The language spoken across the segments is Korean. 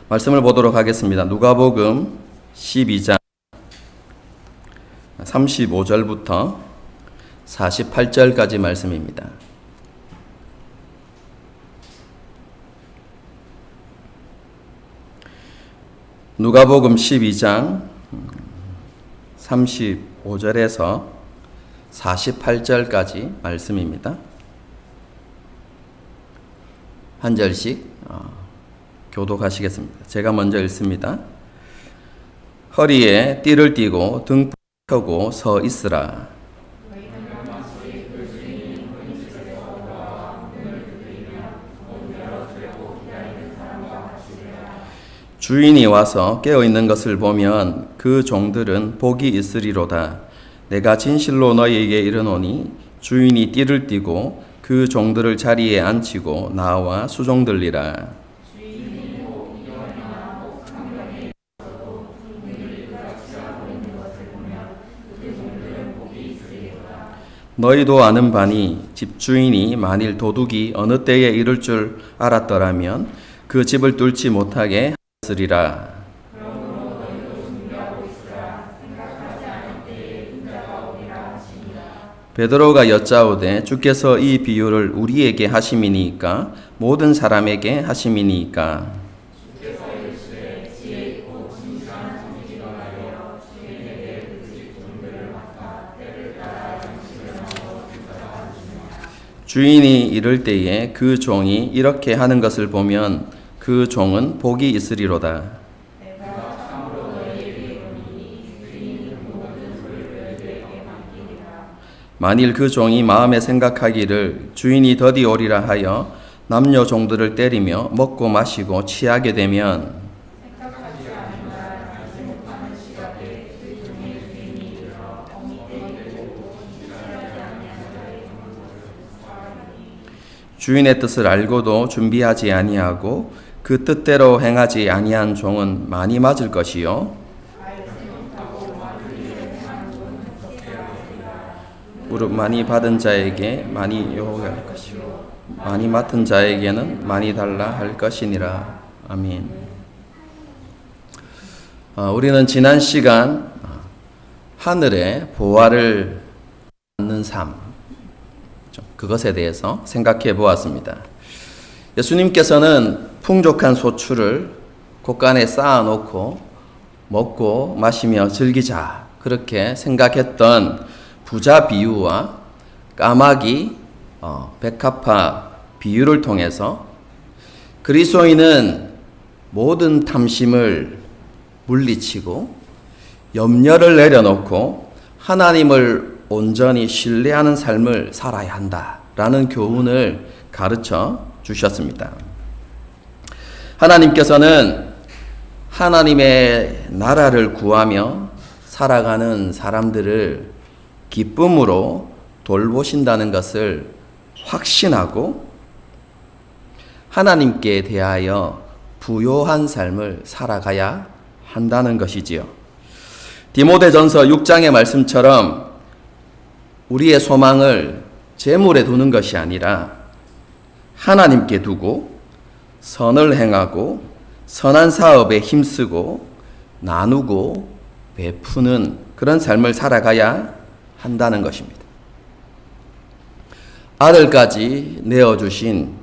말씀을 보도록 하겠습니다. 누가복음 12장 35절부터 48절까지 말씀입니다. 누가복음 12장 35절에서 48절까지 말씀입니다. 한 절씩 교독하시겠습니다. 제가 먼저 읽습니다. 허리에 띠를 띠고 등불을 켜고 서 있으라. 주인이 와서 깨어있는 것을 보면 그 종들은 복이 있으리로다. 내가 진실로 너희에게 이르노니 주인이 띠를 띠고 그 종들을 자리에 앉히고 나와 수종들리라. 너희도 아는 바니 집주인이 만일 도둑이 어느 때에 이를 줄 알았더라면 그 집을 뚫지 못하게 하였으리라. 베드로가 여짜오되 주께서 이 비유를 우리에게 하심이니까 모든 사람에게 하심이니까. 주인이 이를 때에 그 종이 이렇게 하는 것을 보면 그 종은 복이 있으리로다. 만일 그 종이 마음에 생각하기를 주인이 더디 오리라 하여 남녀 종들을 때리며 먹고 마시고 취하게 되면 주인의 뜻을 알고도 준비하지 아니하고 그 뜻대로 행하지 아니한 종은 많이 맞을 것이요 무릇 많이 받은 자에게 많이 요구할 것이요 많이 맡은 자에게는 많이 달라 할 것이니라. 아멘. 우리는 지난 시간 하늘의 보화를 받는 삶, 그것에 대해서 생각해 보았습니다. 예수님께서는 풍족한 소출을 곳간에 쌓아놓고 먹고 마시며 즐기자 그렇게 생각했던 부자 비유와 까마귀, 백합화 비유를 통해서 그리스도인은 모든 탐심을 물리치고 염려를 내려놓고 하나님을 온전히 신뢰하는 삶을 살아야 한다라는 교훈을 가르쳐 주셨습니다. 하나님께서는 하나님의 나라를 구하며 살아가는 사람들을 기쁨으로 돌보신다는 것을 확신하고 하나님께 대하여 부요한 삶을 살아가야 한다는 것이지요. 디모데전서 6장의 말씀처럼 우리의 소망을 재물에 두는 것이 아니라 하나님께 두고 선을 행하고 선한 사업에 힘쓰고 나누고 베푸는 그런 삶을 살아가야 한다는 것입니다. 아들까지 내어주신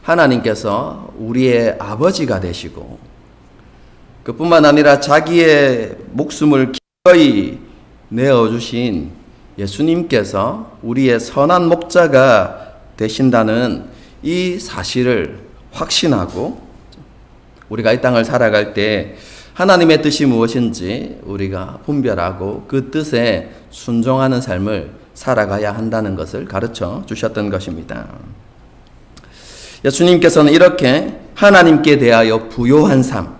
하나님께서 우리의 아버지가 되시고 그뿐만 아니라 자기의 목숨을 기꺼이 내어주신 예수님께서 우리의 선한 목자가 되신다는 이 사실을 확신하고 우리가 이 땅을 살아갈 때 하나님의 뜻이 무엇인지 우리가 분별하고 그 뜻에 순종하는 삶을 살아가야 한다는 것을 가르쳐 주셨던 것입니다. 예수님께서는 이렇게 하나님께 대하여 부요한 삶,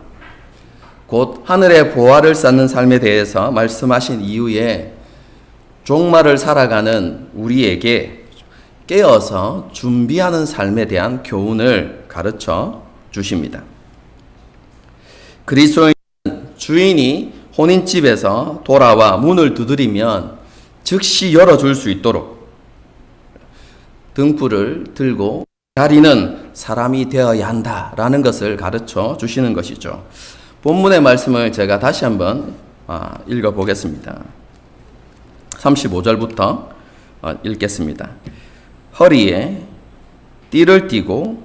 곧 하늘의 보화를 쌓는 삶에 대해서 말씀하신 이후에 종말을 살아가는 우리에게 깨어서 준비하는 삶에 대한 교훈을 가르쳐 주십니다. 그리스도인 주인이 혼인집에서 돌아와 문을 두드리면 즉시 열어줄 수 있도록 등불을 들고 기다리는 사람이 되어야 한다라는 것을 가르쳐 주시는 것이죠. 본문의 말씀을 제가 다시 한번 읽어보겠습니다. 35절부터 읽겠습니다. 허리에 띠를 띠고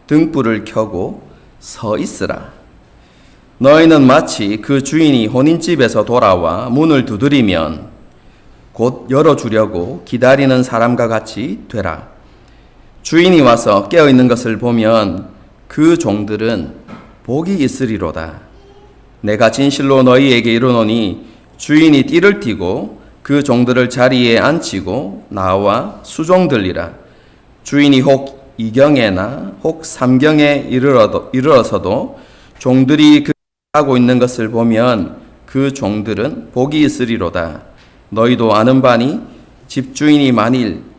등불을 켜고 서 있으라. 너희는 마치 그 주인이 혼인집에서 돌아와 문을 두드리면 곧 열어주려고 기다리는 사람과 같이 되라. 주인이 와서 깨어있는 것을 보면 그 종들은 복이 있으리로다. 내가 진실로 너희에게 이르노니 주인이 띠를 띠고 그 종들을 자리에 앉히고 나와 수종들리라. 주인이 혹 이경에나 혹 삼경에 이르러서도 종들이 그 하고 있는 것을 보면 그 종들은 복이 있으리로다. 너희도 아는 바니 집주인이 만일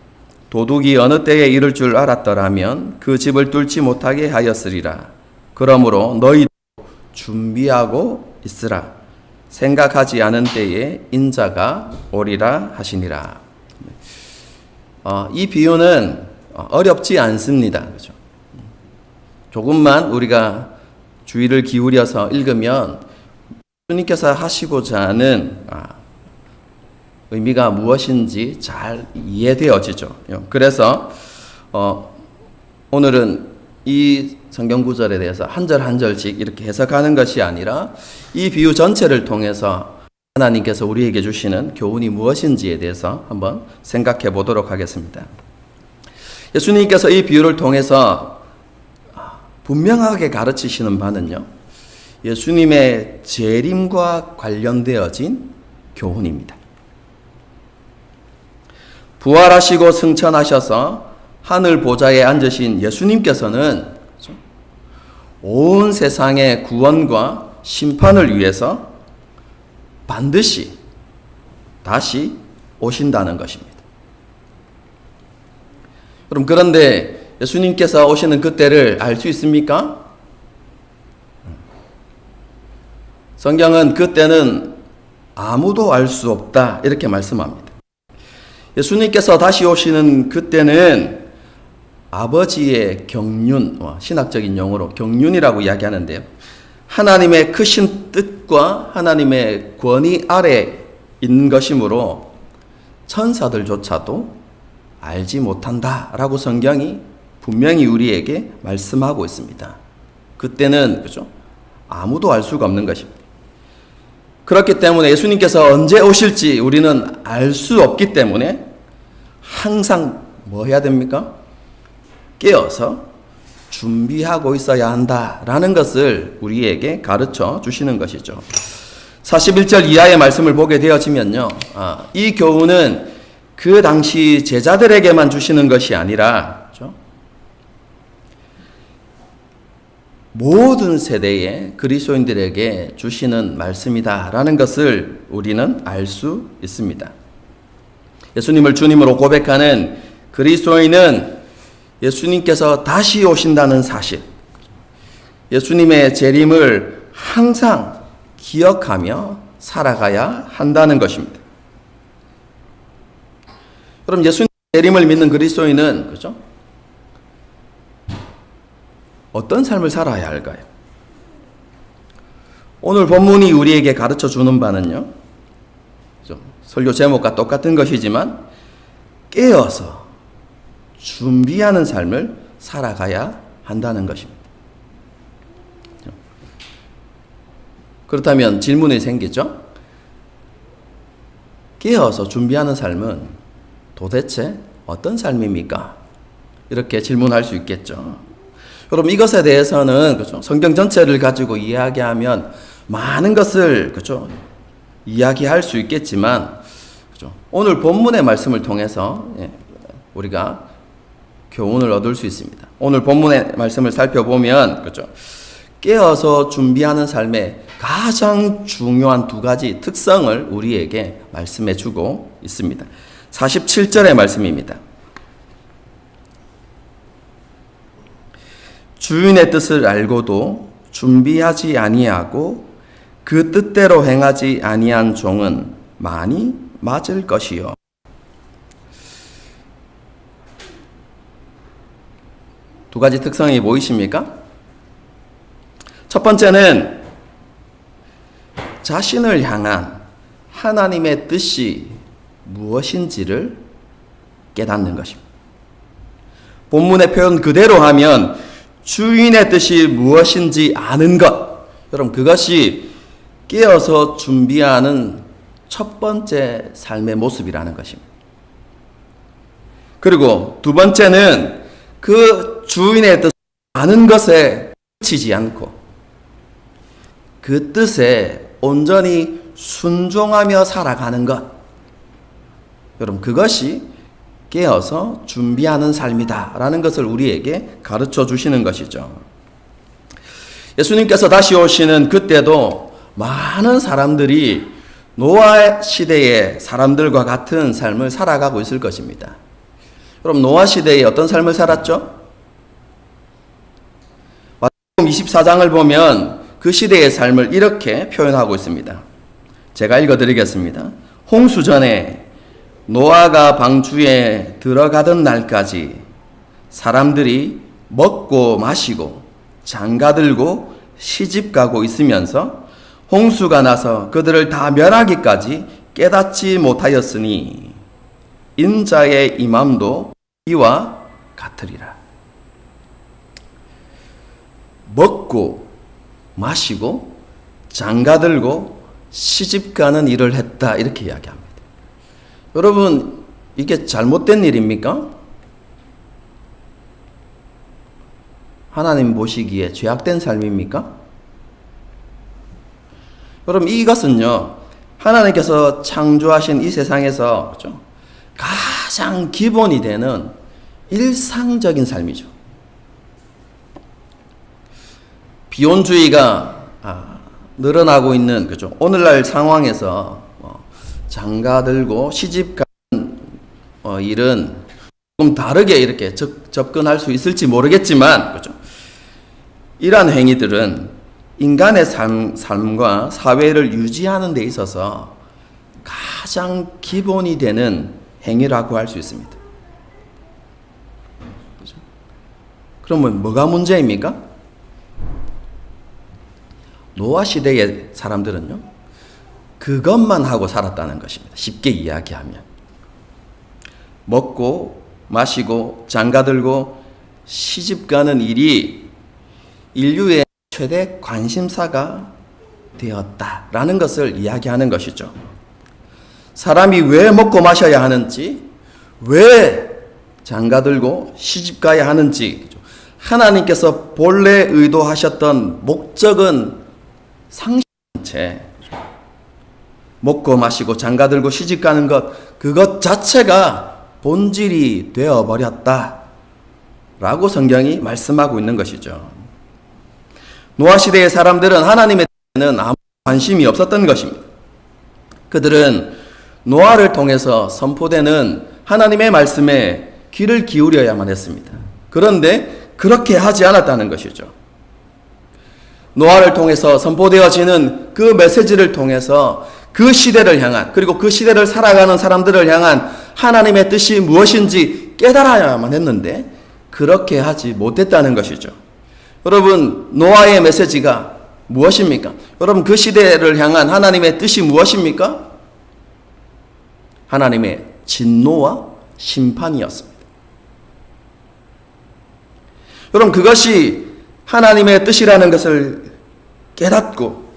도둑이 어느 때에 이를 줄 알았더라면 그 집을 뚫지 못하게 하였으리라. 그러므로 너희도 준비하고 있으라. 생각하지 않은 때에 인자가 오리라 하시니라. 이 비유는 어렵지 않습니다. 그렇죠? 조금만 우리가 주의를 기울여서 읽으면 주님께서 하시고자 하는 의미가 무엇인지 잘 이해되어지죠. 그래서 오늘은 이 성경 구절에 대해서 한 절 한 절씩 이렇게 해석하는 것이 아니라 이 비유 전체를 통해서 하나님께서 우리에게 주시는 교훈이 무엇인지에 대해서 한번 생각해 보도록 하겠습니다. 예수님께서 이 비유를 통해서 분명하게 가르치시는 바는요, 예수님의 재림과 관련되어진 교훈입니다. 부활하시고 승천하셔서 하늘 보좌에 앉으신 예수님께서는 온 세상의 구원과 심판을 위해서 반드시 다시 오신다는 것입니다. 그런데 예수님께서 오시는 그때를 알 수 있습니까? 성경은 그때는 아무도 알 수 없다 이렇게 말씀합니다. 예수님께서 다시 오시는 그때는 아버지의 경륜, 신학적인 용어로 경륜이라고 이야기하는데요. 하나님의 크신 뜻과 하나님의 권위 아래 있는 것이므로 천사들조차도 알지 못한다라고 성경이 분명히 우리에게 말씀하고 있습니다. 그때는 그죠? 아무도 알 수가 없는 것입니다. 그렇기 때문에 예수님께서 언제 오실지 우리는 알 수 없기 때문에 항상 뭐 해야 됩니까? 깨어서 준비하고 있어야 한다라는 것을 우리에게 가르쳐 주시는 것이죠. 41절 이하의 말씀을 보게 되어지면요, 이 교훈은 그 당시 제자들에게만 주시는 것이 아니라 그렇죠? 모든 세대의 그리스도인들에게 주시는 말씀이다라는 것을 우리는 알 수 있습니다. 예수님을 주님으로 고백하는 그리스도인은 예수님께서 다시 오신다는 사실, 예수님의 재림을 항상 기억하며 살아가야 한다는 것입니다. 그럼 예수님 재림을 믿는 그리스도인은 그렇죠? 어떤 삶을 살아야 할까요? 오늘 본문이 우리에게 가르쳐 주는 바는요, 설교 제목과 똑같은 것이지만 깨어서 준비하는 삶을 살아가야 한다는 것입니다. 그렇다면 질문이 생기죠? 깨어서 준비하는 삶은 도대체 어떤 삶입니까? 이렇게 질문할 수 있겠죠. 여러분, 이것에 대해서는 그렇죠? 성경 전체를 가지고 이야기하면 많은 것을 그렇죠? 이야기할 수 있겠지만 그렇죠? 오늘 본문의 말씀을 통해서 우리가 교훈을 얻을 수 있습니다. 오늘 본문의 말씀을 살펴보면 그렇죠? 깨어서 준비하는 삶의 가장 중요한 두 가지 특성을 우리에게 말씀해 주고 있습니다. 47절의 말씀입니다. 주인의 뜻을 알고도 준비하지 아니하고 그 뜻대로 행하지 아니한 종은 많이 맞을 것이요. 두 가지 특성이 보이십니까? 첫 번째는 자신을 향한 하나님의 뜻이 무엇인지를 깨닫는 것입니다. 본문의 표현 그대로 하면 주인의 뜻이 무엇인지 아는 것. 여러분, 그것이 깨어서 준비하는 첫 번째 삶의 모습이라는 것입니다. 그리고 두 번째는 그 주인의 뜻을 아는 것에 그치지 않고 그 뜻에 온전히 순종하며 살아가는 것. 여러분, 그것이 깨어서 준비하는 삶이다라는 것을 우리에게 가르쳐 주시는 것이죠. 예수님께서 다시 오시는 그때도 많은 사람들이 노아 시대의 사람들과 같은 삶을 살아가고 있을 것입니다. 여러분, 노아 시대에 어떤 삶을 살았죠? 마태복음 24장을 보면 그 시대의 삶을 이렇게 표현하고 있습니다. 제가 읽어드리겠습니다. 홍수 전에 노아가 방주에 들어가던 날까지 사람들이 먹고 마시고 장가들고 시집가고 있으면서 홍수가 나서 그들을 다 멸하기까지 깨닫지 못하였으니 인자의 임함도 이와 같으리라. 먹고 마시고 장가들고 시집가는 일을 했다, 이렇게 이야기합니다. 여러분, 이게 잘못된 일입니까? 하나님 보시기에 죄악된 삶입니까? 여러분, 이것은요, 하나님께서 창조하신 이 세상에서, 그렇죠? 가장 기본이 되는 일상적인 삶이죠. 비혼주의가 늘어나고 있는, 그죠? 오늘날 상황에서 장가들고 시집가는 일은 조금 다르게 이렇게 접근할 수 있을지 모르겠지만, 그죠? 이러한 행위들은 인간의 삶과 사회를 유지하는 데 있어서 가장 기본이 되는 행위라고 할 수 있습니다. 그죠? 그러면 뭐가 문제입니까? 노아 시대의 사람들은요, 그것만 하고 살았다는 것입니다. 쉽게 이야기하면. 먹고 마시고 장가들고 시집가는 일이 인류의 최대 관심사가 되었다라는 것을 이야기하는 것이죠. 사람이 왜 먹고 마셔야 하는지, 왜 장가들고 시집가야 하는지, 하나님께서 본래 의도하셨던 목적은 상실한 채 먹고 마시고 장가들고 시집가는 것, 그것 자체가 본질이 되어버렸다 라고 성경이 말씀하고 있는 것이죠. 노아 시대의 사람들은 하나님에 대해서는 아무 관심이 없었던 것입니다. 그들은 노아를 통해서 선포되는 하나님의 말씀에 귀를 기울여야만 했습니다. 그런데 그렇게 하지 않았다는 것이죠. 노아를 통해서 선포되어지는 그 메시지를 통해서 그 시대를 향한, 그리고 그 시대를 살아가는 사람들을 향한 하나님의 뜻이 무엇인지 깨달아야만 했는데 그렇게 하지 못했다는 것이죠. 여러분, 노아의 메시지가 무엇입니까? 여러분, 그 시대를 향한 하나님의 뜻이 무엇입니까? 하나님의 진노와 심판이었습니다. 여러분, 그것이 하나님의 뜻이라는 것을 깨닫고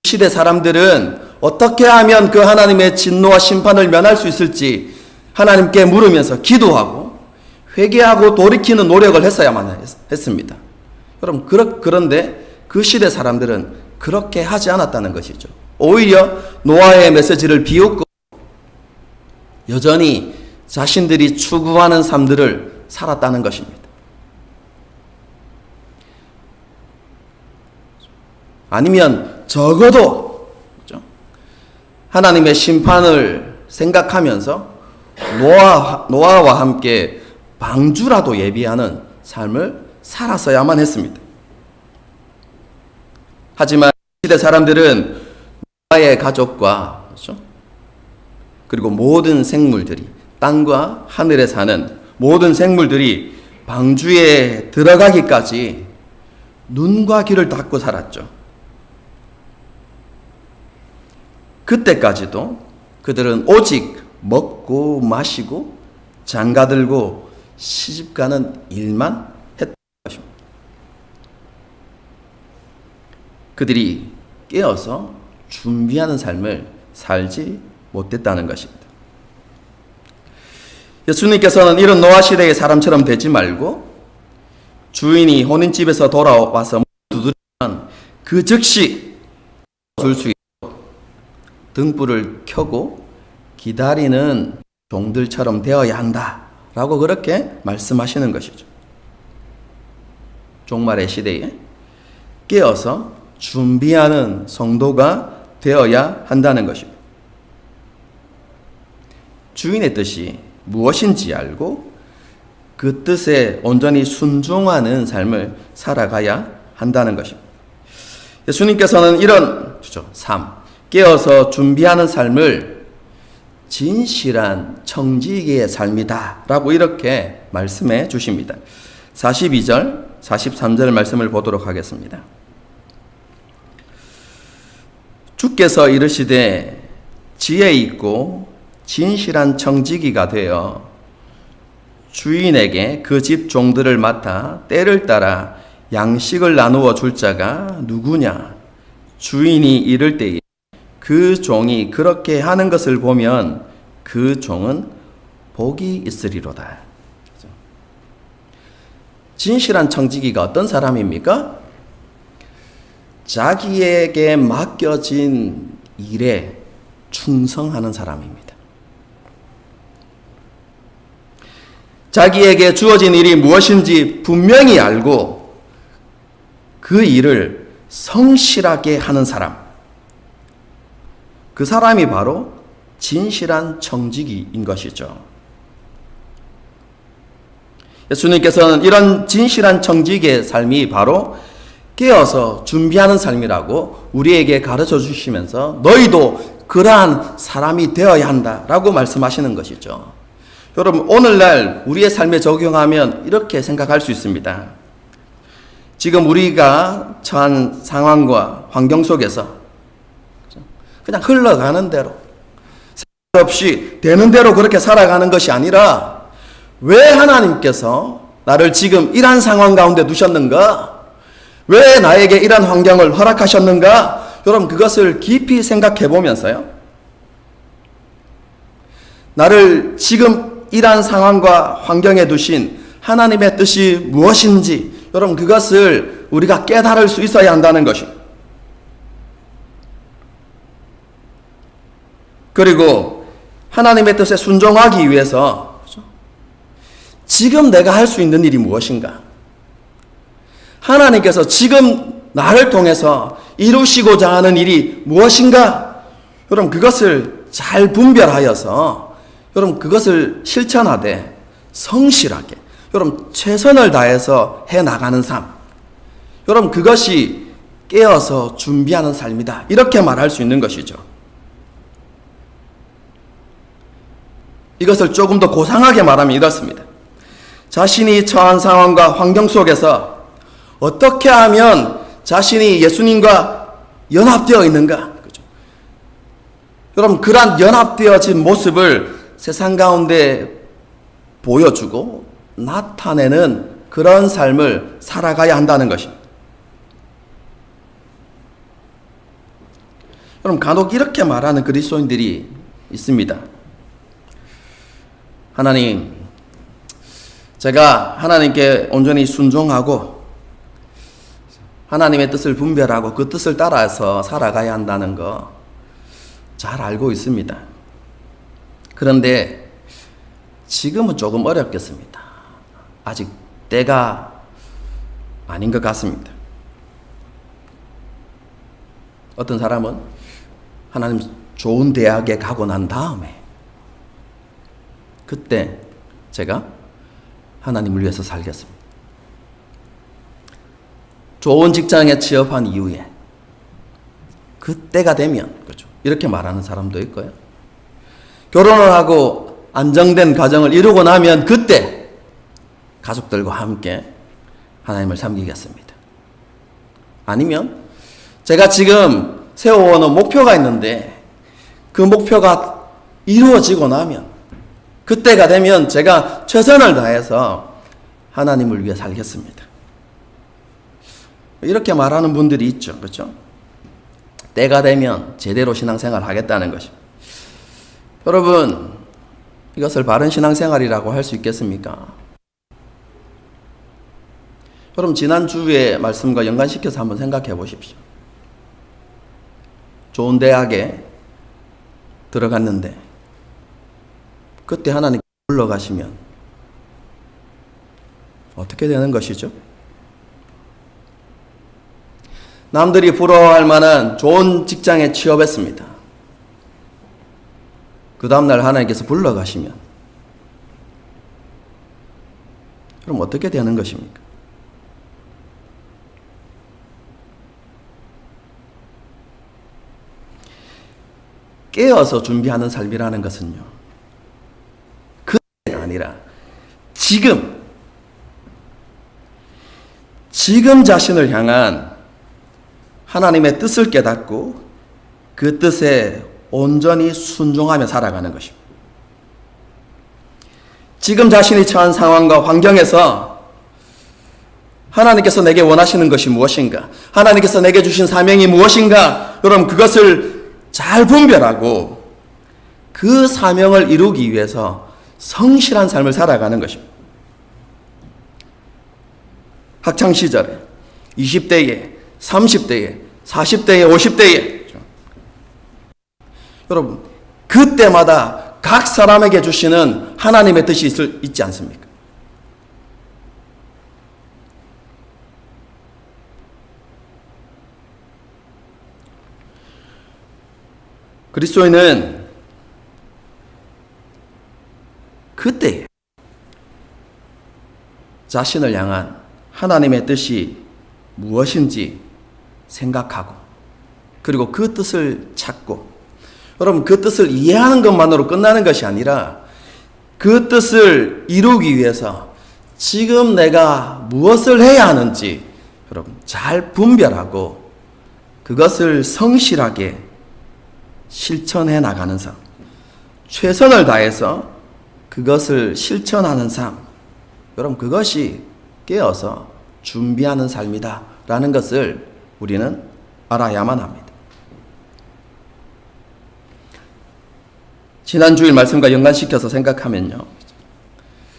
시대 사람들은 어떻게 하면 그 하나님의 진노와 심판을 면할 수 있을지 하나님께 물으면서 기도하고 회개하고 돌이키는 노력을 했어야만 했습니다. 여러분, 그런데 그 시대 사람들은 그렇게 하지 않았다는 것이죠. 오히려 노아의 메시지를 비웃고 여전히 자신들이 추구하는 삶들을 살았다는 것입니다. 아니면 적어도 하나님의 심판을 생각하면서 노아와 함께 방주라도 예비하는 삶을 살았어야만 했습니다. 하지만 시대 사람들은 노아의 가족과, 그렇죠? 그리고 모든 생물들이, 땅과 하늘에 사는 모든 생물들이 방주에 들어가기까지 눈과 귀를 닫고 살았죠. 그때까지도 그들은 오직 먹고 마시고 장가들고 시집가는 일만 했던 것입니다. 그들이 깨어서 준비하는 삶을 살지 못했다는 것입니다. 예수님께서는 이런 노아 시대의 사람처럼 되지 말고 주인이 혼인집에서 돌아와서 두드리면 그 즉시 줄 수 있도록 등불을 켜고 기다리는 종들처럼 되어야 한다라고 그렇게 말씀하시는 것이죠. 종말의 시대에 깨어서 준비하는 성도가 되어야 한다는 것입니다. 주인의 뜻이 무엇인지 알고 그 뜻에 온전히 순종하는 삶을 살아가야 한다는 것입니다. 예수님께서는 이런 삶, 깨어서 준비하는 삶을 진실한 청지기의 삶이다 라고 이렇게 말씀해 주십니다. 42절, 43절 말씀을 보도록 하겠습니다. 주께서 이르시되 지혜 있고 진실한 청지기가 되어 주인에게 그 집 종들을 맡아 때를 따라 양식을 나누어 줄 자가 누구냐? 주인이 이를 때에 그 종이 그렇게 하는 것을 보면 그 종은 복이 있으리로다. 진실한 청지기가 어떤 사람입니까? 자기에게 맡겨진 일에 충성하는 사람입니다. 자기에게 주어진 일이 무엇인지 분명히 알고 그 일을 성실하게 하는 사람. 그 사람이 바로 진실한 청지기인 것이죠. 예수님께서는 이런 진실한 청지기의 삶이 바로 깨어서 준비하는 삶이라고 우리에게 가르쳐 주시면서 너희도 그러한 사람이 되어야 한다라고 말씀하시는 것이죠. 여러분, 오늘날 우리의 삶에 적용하면 이렇게 생각할 수 있습니다. 지금 우리가 처한 상황과 환경 속에서 그냥 흘러가는 대로, 생각 없이 되는 대로 그렇게 살아가는 것이 아니라 왜 하나님께서 나를 지금 이러한 상황 가운데 두셨는가? 왜 나에게 이러한 환경을 허락하셨는가? 여러분, 그것을 깊이 생각해 보면서요. 나를 지금 이러한 상황과 환경에 두신 하나님의 뜻이 무엇인지 여러분 그것을 우리가 깨달을 수 있어야 한다는 것입니다. 그리고 하나님의 뜻에 순종하기 위해서 지금 내가 할 수 있는 일이 무엇인가? 하나님께서 지금 나를 통해서 이루시고자 하는 일이 무엇인가? 여러분 그것을 잘 분별하여서 여러분 그것을 실천하되 성실하게 여러분 최선을 다해서 해나가는 삶, 여러분 그것이 깨어서 준비하는 삶이다 이렇게 말할 수 있는 것이죠. 이것을 조금 더 고상하게 말하면 이렇습니다. 자신이 처한 상황과 환경 속에서 어떻게 하면 자신이 예수님과 연합되어 있는가? 그렇죠? 여러분 그러한 연합되어진 모습을 세상 가운데 보여주고 나타내는 그런 삶을 살아가야 한다는 것입니다. 여러분 간혹 이렇게 말하는 그리스도인들이 있습니다. 하나님, 제가 하나님께 온전히 순종하고 하나님의 뜻을 분별하고 그 뜻을 따라서 살아가야 한다는 거 잘 알고 있습니다. 그런데 지금은 조금 어렵겠습니다. 아직 때가 아닌 것 같습니다. 어떤 사람은 하나님 좋은 대학에 가고 난 다음에 그때 제가 하나님을 위해서 살겠습니다. 좋은 직장에 취업한 이후에 그때가 되면 그렇죠. 이렇게 말하는 사람도 있고요. 결혼을 하고 안정된 가정을 이루고 나면 그때 가족들과 함께 하나님을 섬기겠습니다. 아니면 제가 지금 세워놓은 목표가 있는데 그 목표가 이루어지고 나면 그때가 되면 제가 최선을 다해서 하나님을 위해 살겠습니다. 이렇게 말하는 분들이 있죠. 그렇죠? 때가 되면 제대로 신앙생활을 하겠다는 것입니다. 여러분, 이것을 바른 신앙생활이라고 할 수 있겠습니까? 여러분, 지난주의 말씀과 연관시켜서 한번 생각해 보십시오. 좋은 대학에 들어갔는데 그때 하나님 불러가시면 어떻게 되는 것이죠? 남들이 부러워할 만한 좋은 직장에 취업했습니다. 그 다음날 하나님께서 불러가시면 그럼 어떻게 되는 것입니까? 깨어서 준비하는 삶이라는 것은요, 그때가 아니라 지금 자신을 향한 하나님의 뜻을 깨닫고 그 뜻에 온전히 순종하며 살아가는 것입니다. 지금 자신이 처한 상황과 환경에서 하나님께서 내게 원하시는 것이 무엇인가? 하나님께서 내게 주신 사명이 무엇인가? 여러분, 그것을 잘 분별하고 그 사명을 이루기 위해서 성실한 삶을 살아가는 것입니다. 학창시절에 20대에 30대에 40대에 50대에 여러분, 그때마다 각 사람에게 주시는 하나님의 뜻이 있지 않습니까? 그리스도인은 그때 자신을 향한 하나님의 뜻이 무엇인지 생각하고 그리고 그 뜻을 찾고, 여러분, 그 뜻을 이해하는 것만으로 끝나는 것이 아니라 그 뜻을 이루기 위해서 지금 내가 무엇을 해야 하는지 여러분 잘 분별하고 그것을 성실하게 실천해 나가는 삶, 최선을 다해서 그것을 실천하는 삶, 여러분 그것이 깨어서 준비하는 삶이다 라는 것을 우리는 알아야만 합니다. 지난 주일 말씀과 연관시켜서 생각하면요,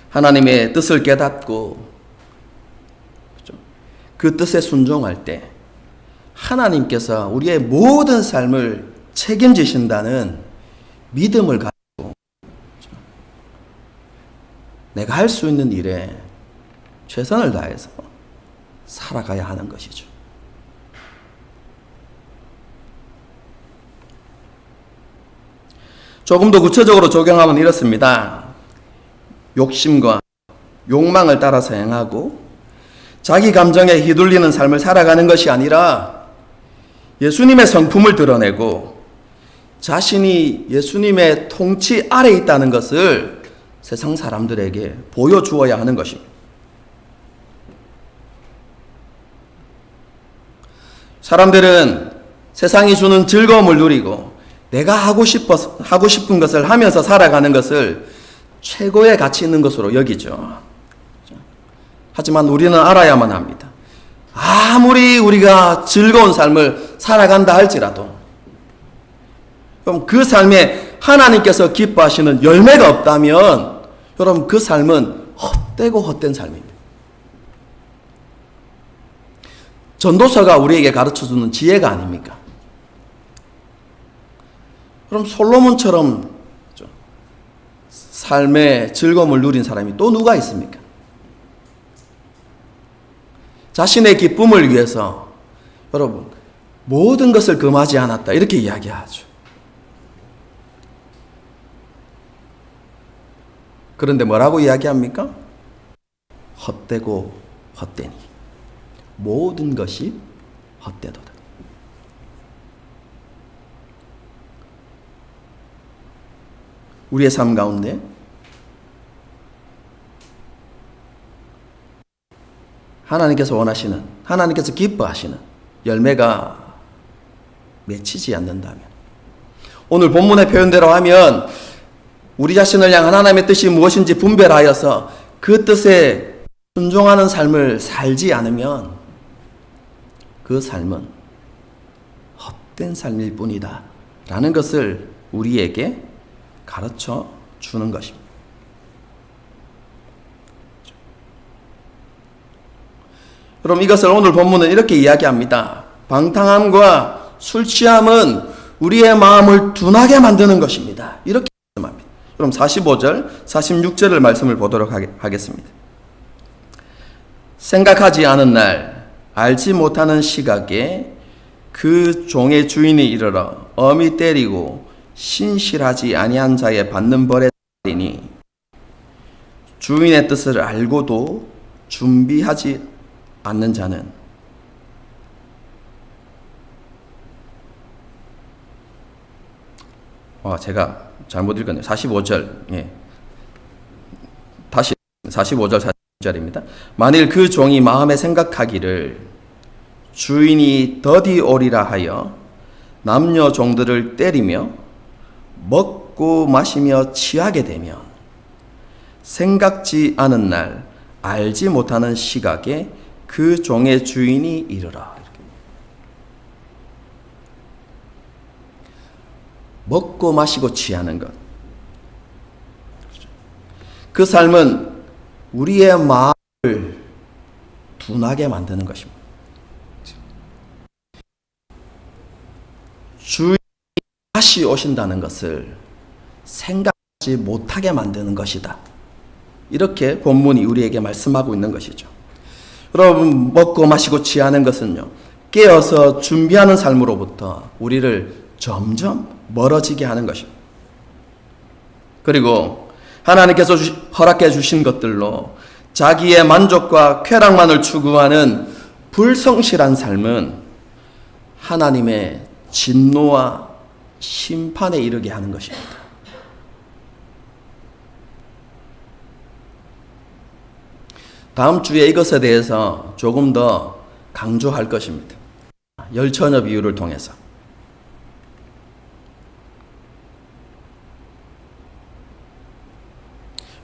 하나님의 뜻을 깨닫고 그 뜻에 순종할 때 하나님께서 우리의 모든 삶을 책임지신다는 믿음을 가지고 내가 할 수 있는 일에 최선을 다해서 살아가야 하는 것이죠. 조금 더 구체적으로 적용하면 이렇습니다. 욕심과 욕망을 따라서 행하고 자기 감정에 휘둘리는 삶을 살아가는 것이 아니라 예수님의 성품을 드러내고 자신이 예수님의 통치 아래 있다는 것을 세상 사람들에게 보여주어야 하는 것입니다. 사람들은 세상이 주는 즐거움을 누리고 내가 하고 싶은 것을 하면서 살아가는 것을 최고의 가치 있는 것으로 여기죠. 하지만 우리는 알아야만 합니다. 아무리 우리가 즐거운 삶을 살아간다 할지라도 그럼 그 삶에 하나님께서 기뻐하시는 열매가 없다면 여러분 그 삶은 헛되고 헛된 삶입니다. 전도서가 우리에게 가르쳐주는 지혜가 아닙니까? 그럼 솔로몬처럼 삶의 즐거움을 누린 사람이 또 누가 있습니까? 자신의 기쁨을 위해서 여러분 모든 것을 금하지 않았다 이렇게 이야기하죠. 그런데 뭐라고 이야기합니까? 헛되고 헛되니 모든 것이 헛되도다. 우리의 삶 가운데 하나님께서 원하시는, 하나님께서 기뻐하시는 열매가 맺히지 않는다면, 오늘 본문의 표현대로 하면 우리 자신을 향한 하나님의 뜻이 무엇인지 분별하여서 그 뜻에 순종하는 삶을 살지 않으면 그 삶은 헛된 삶일 뿐이다 라는 것을 우리에게 가르쳐 주는 것입니다. 그럼 이것을 오늘 본문은 이렇게 이야기합니다. 방탕함과 술 취함은 우리의 마음을 둔하게 만드는 것입니다. 이렇게 말씀합니다. 그럼 45절, 46절을 말씀을 보도록 하겠습니다. 생각하지 않은 날, 알지 못하는 시각에 그 종의 주인이 이르러 엄히 때리고 신실하지 아니한 자의 받는 벌에 따르니 주인의 뜻을 알고도 준비하지 않는 자는 제가 잘못 읽었네요. 45절. 예. 다시 45절 40절입니다. 만일 그 종이 마음에 생각하기를 주인이 더디 오리라 하여 남녀 종들을 때리며 먹고 마시며 취하게 되면 생각지 않은 날 알지 못하는 시각에 그 종의 주인이 이르라. 먹고 마시고 취하는 것. 그 삶은 우리의 마음을 둔하게 만드는 것입니다. 주인이 다시 오신다는 것을 생각하지 못하게 만드는 것이다. 이렇게 본문이 우리에게 말씀하고 있는 것이죠. 여러분, 먹고 마시고 취하는 것은요, 깨어서 준비하는 삶으로부터 우리를 점점 멀어지게 하는 것입니다. 그리고 하나님께서 허락해 주신 것들로 자기의 만족과 쾌락만을 추구하는 불성실한 삶은 하나님의 진노와 심판에 이르게 하는 것입니다. 다음 주에 이것에 대해서 조금 더 강조할 것입니다. 열처녀 비유를 통해서.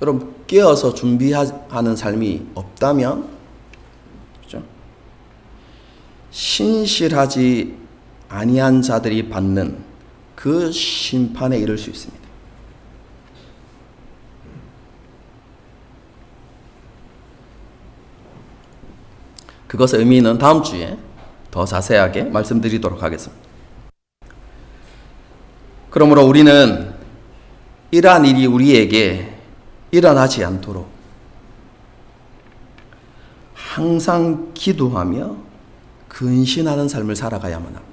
여러분, 깨어서 준비하는 삶이 없다면, 그렇죠? 신실하지 아니한 자들이 받는 그 심판에 이를 수 있습니다. 그것의 의미는 다음 주에 더 자세하게 말씀드리도록 하겠습니다. 그러므로 우리는 이러한 일이 우리에게 일어나지 않도록 항상 기도하며 근신하는 삶을 살아가야만 합니다.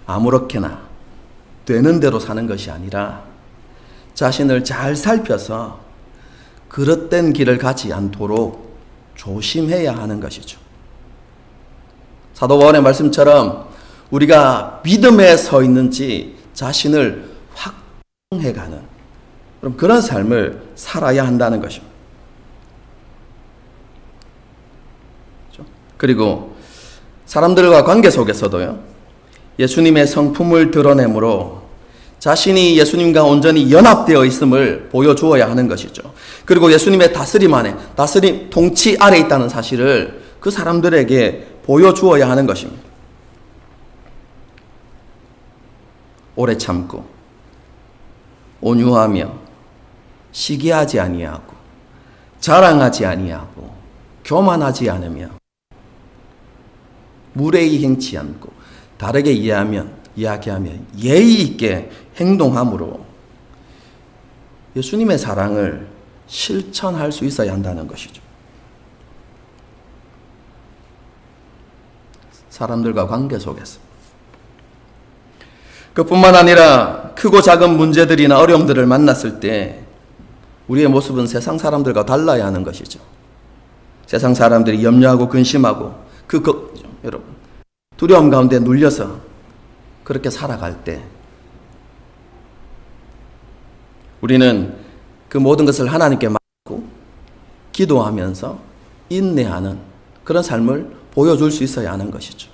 아무렇게나 되는 대로 사는 것이 아니라 자신을 잘 살펴서 그릇된 길을 가지 않도록 조심해야 하는 것이죠. 사도 바울의 말씀처럼 우리가 믿음에 서 있는지 자신을 확증해가는 그럼 그런 삶을 살아야 한다는 것입니다. 그리고 사람들과 관계 속에서도요, 예수님의 성품을 드러내므로 자신이 예수님과 온전히 연합되어 있음을 보여주어야 하는 것이죠. 그리고 예수님의 다스림, 통치 아래 있다는 사실을 그 사람들에게 보여주어야 하는 것입니다. 오래 참고, 온유하며, 시기하지 아니하고, 자랑하지 아니하고, 교만하지 않으며, 무례히 행치 않고, 다르게 이야기하며 예의 있게 행동함으로 예수님의 사랑을 실천할 수 있어야 한다는 것이죠. 사람들과 관계 속에서. 그뿐만 아니라 크고 작은 문제들이나 어려움들을 만났을 때 우리의 모습은 세상 사람들과 달라야 하는 것이죠. 세상 사람들이 염려하고 근심하고 여러분, 두려움 가운데 눌려서 그렇게 살아갈 때 우리는 그 모든 것을 하나님께 맡고 기도하면서 인내하는 그런 삶을 보여줄 수 있어야 하는 것이죠.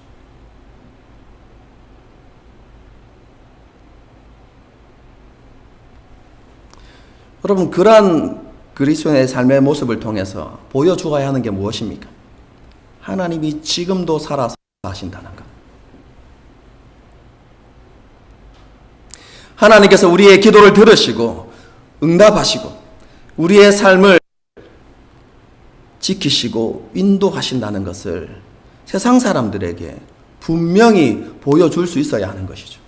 여러분, 그러한 그리스도인의 삶의 모습을 통해서 보여주어야 하는 게 무엇입니까? 하나님이 지금도 살아서 하신다는 것. 하나님께서 우리의 기도를 들으시고 응답하시고 우리의 삶을 지키시고 인도하신다는 것을 세상 사람들에게 분명히 보여줄 수 있어야 하는 것이죠.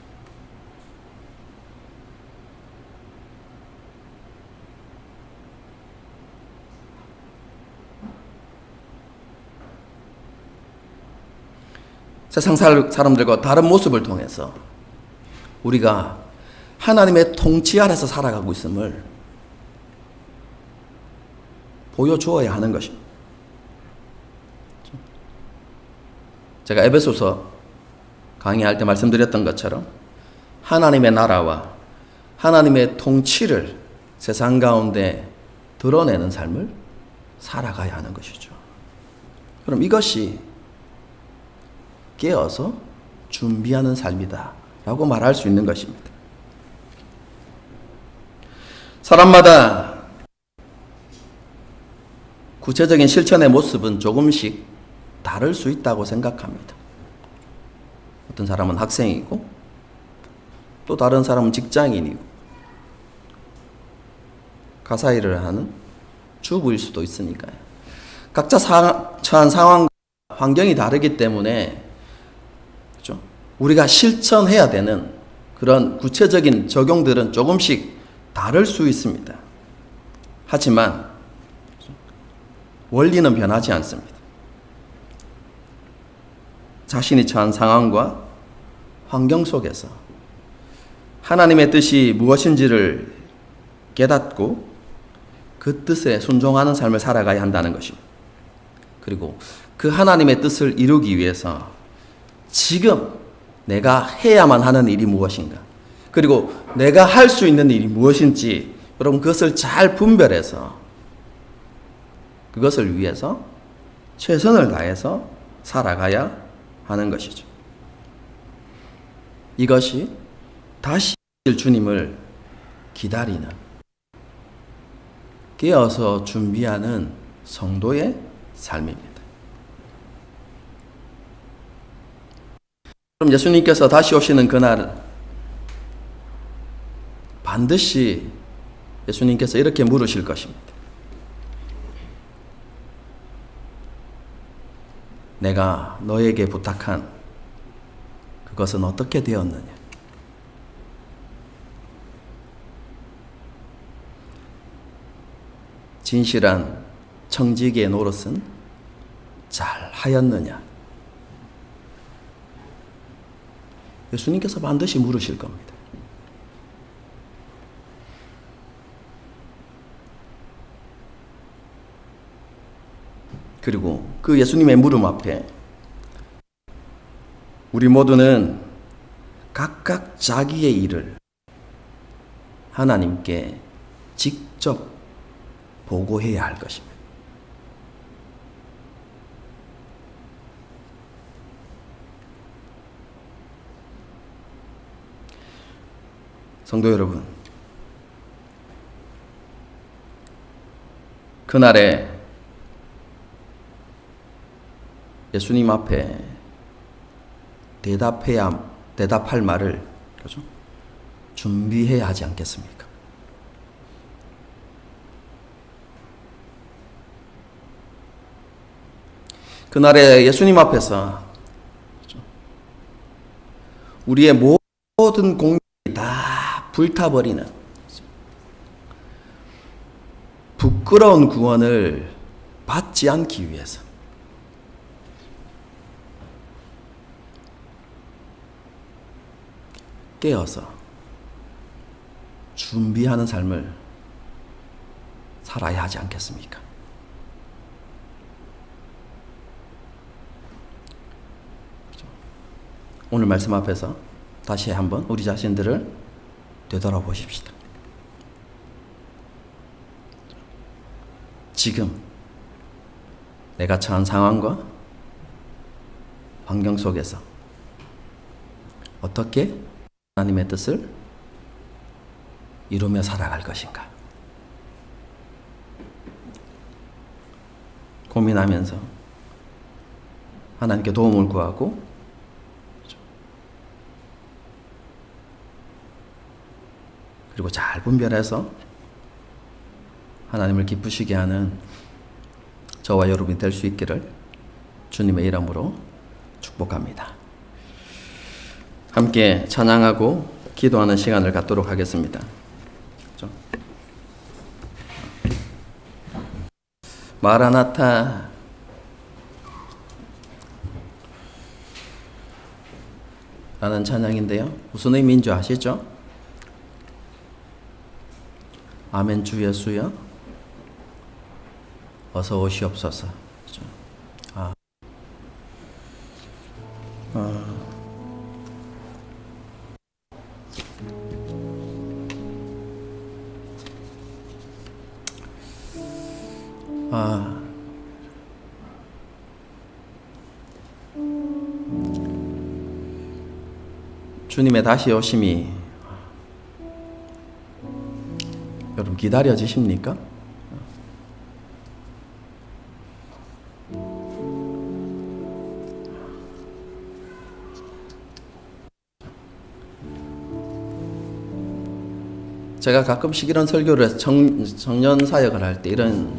세상 사람들과 다른 모습을 통해서 우리가 하나님의 통치 아래서 살아가고 있음을 보여주어야 하는 것입니다. 제가 에베소서 강의할 때 말씀드렸던 것처럼 하나님의 나라와 하나님의 통치를 세상 가운데 드러내는 삶을 살아가야 하는 것이죠. 그럼 이것이 깨어서 준비하는 삶이다 라고 말할 수 있는 것입니다. 사람마다 구체적인 실천의 모습은 조금씩 다를 수 있다고 생각합니다. 어떤 사람은 학생이고 또 다른 사람은 직장인이고 가사 일을 하는 주부일 수도 있으니까요. 각자 처한 상황과 환경이 다르기 때문에 그렇죠? 우리가 실천해야 되는 그런 구체적인 적용들은 조금씩 다를 수 있습니다. 하지만 원리는 변하지 않습니다. 자신이 처한 상황과 환경 속에서 하나님의 뜻이 무엇인지를 깨닫고 그 뜻에 순종하는 삶을 살아가야 한다는 것입니다. 그리고 그 하나님의 뜻을 이루기 위해서 지금 내가 해야만 하는 일이 무엇인가, 그리고 내가 할 수 있는 일이 무엇인지 여러분 그것을 잘 분별해서 그것을 위해서 최선을 다해서 살아가야 하는 것이죠. 이것이 다시 올 주님을 기다리는, 깨어서 준비하는 성도의 삶입니다. 그럼 예수님께서 다시 오시는 그날 반드시 예수님께서 이렇게 물으실 것입니다. 내가 너에게 부탁한 그것은 어떻게 되었느냐? 진실한 청지기의 노릇은 잘 하였느냐? 예수님께서 반드시 물으실 겁니다. 그리고 그 예수님의 물음 앞에 우리 모두는 각각 자기의 일을 하나님께 직접 보고해야 할 것입니다. 성도 여러분, 그날에 예수님 앞에 대답할 말을 그렇죠? 준비해야 하지 않겠습니까? 그날에 예수님 앞에서 그렇죠? 우리의 모든 공력이 다 불타버리는 부끄러운 구원을 받지 않기 위해서 깨어서 준비하는 삶을 살아야 하지 않겠습니까? 오늘 말씀 앞에서 다시 한번 우리 자신들을 되돌아보십시다. 지금 내가 처한 상황과 환경 속에서 어떻게 하나님의 뜻을 이루며 살아갈 것인가 고민하면서 하나님께 도움을 구하고 그리고 잘 분별해서 하나님을 기쁘시게 하는 저와 여러분이 될 수 있기를 주님의 이름으로 축복합니다. 함께 찬양하고 기도하는 시간을 갖도록 하겠습니다. 마라나타 라는 찬양인데요. 무슨 의미인 줄 아시죠? 아멘 주 예수여 어서 오시옵소서. 주님의 다시 오심이 여러분 기다려지십니까? 제가 가끔씩 이런 설교를 해서 청년 사역을 할 때 이런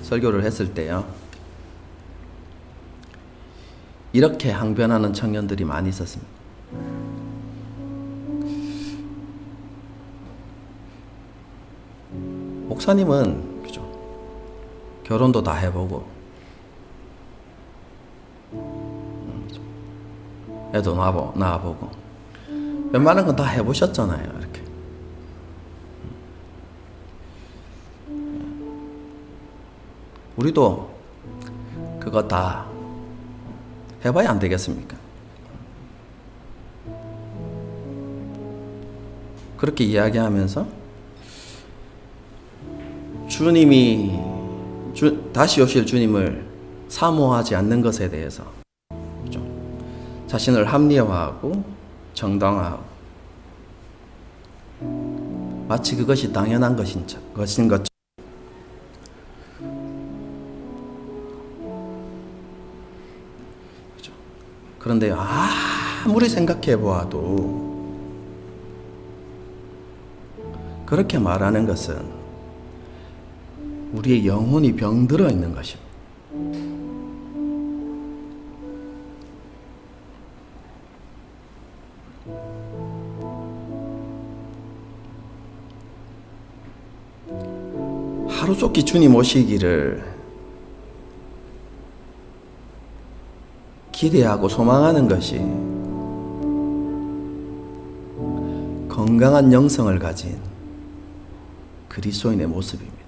설교를 했을 때요. 이렇게 항변하는 청년들이 많이 있었습니다. 목사님은 그죠? 결혼도 다 해보고 애도 낳아보고 웬만한 건 다 해보셨잖아요. 이렇게 우리도 그거 다 해봐야 안 되겠습니까? 그렇게 이야기하면서 주님이 다시 오실 주님을 사모하지 않는 것에 대해서 그렇죠? 자신을 합리화하고 정당화하고 마치 그것이 당연한 것인 것처럼 그렇죠? 그런데 아무리 생각해 보아도 그렇게 말하는 것은 우리의 영혼이 병들어 있는 것입니다. 하루속히 주님 오시기를 기대하고 소망하는 것이 건강한 영성을 가진 그리스도인의 모습입니다.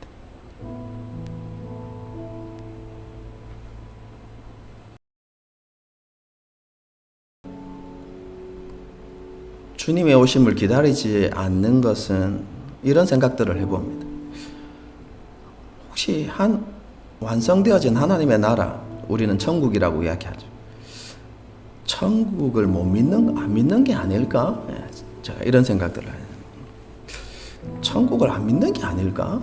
주님의 오심을 기다리지 않는 것은 이런 생각들을 해봅니다. 혹시 완성되어진 하나님의 나라, 우리는 천국이라고 이야기하죠. 천국을 안 믿는 게 아닐까? 제가 이런 생각들을 해요. 천국을 안 믿는 게 아닐까?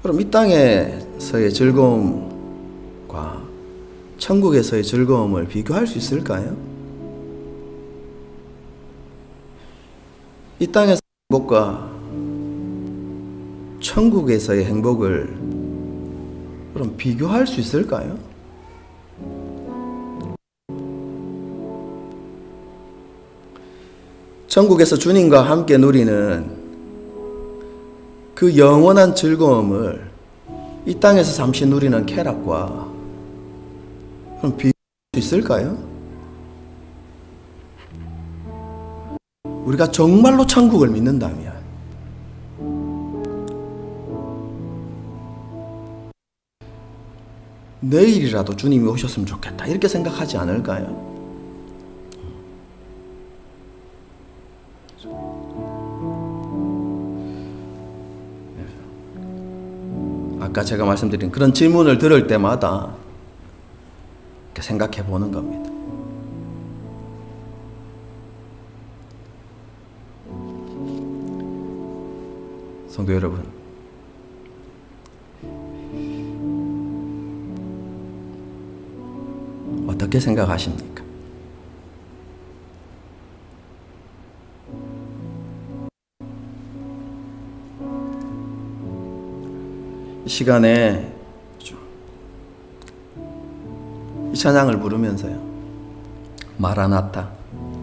그럼 이 땅에서의 즐거움과 천국에서의 즐거움을 비교할 수 있을까요? 이 땅에서의 행복과 천국에서의 행복을 그럼 비교할 수 있을까요? 천국에서 주님과 함께 누리는 그 영원한 즐거움을 이 땅에서 잠시 누리는 쾌락과 그럼 비교할 수 있을까요? 우리가 정말로 천국을 믿는다면 내일이라도 주님이 오셨으면 좋겠다 이렇게 생각하지 않을까요? 아까 제가 말씀드린 그런 질문을 들을 때마다 이렇게 생각해 보는 겁니다. 성도 여러분, 어떻게 생각하십니까? 이 시간에 이 찬양을 부르면서요, 마라나타,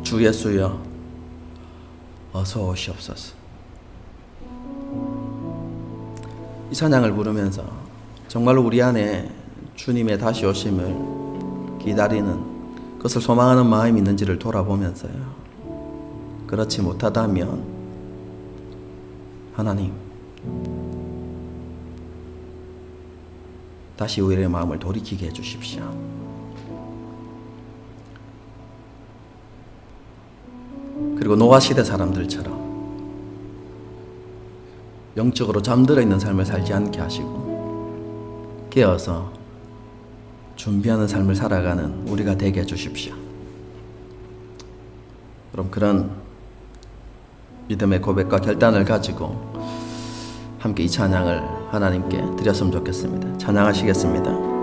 주 예수여 어서 오시옵소서, 이 찬양을 부르면서 정말로 우리 안에 주님의 다시 오심을 기다리는, 그것을 소망하는 마음이 있는지를 돌아보면서요, 그렇지 못하다면 하나님 다시 우리의 마음을 돌이키게 해주십시오. 그리고 노아 시대 사람들처럼 영적으로 잠들어 있는 삶을 살지 않게 하시고 깨어서 준비하는 삶을 살아가는 우리가 되게 해주십시오. 그럼 그런 믿음의 고백과 결단을 가지고 함께 이 찬양을 하나님께 드렸으면 좋겠습니다. 찬양하시겠습니다.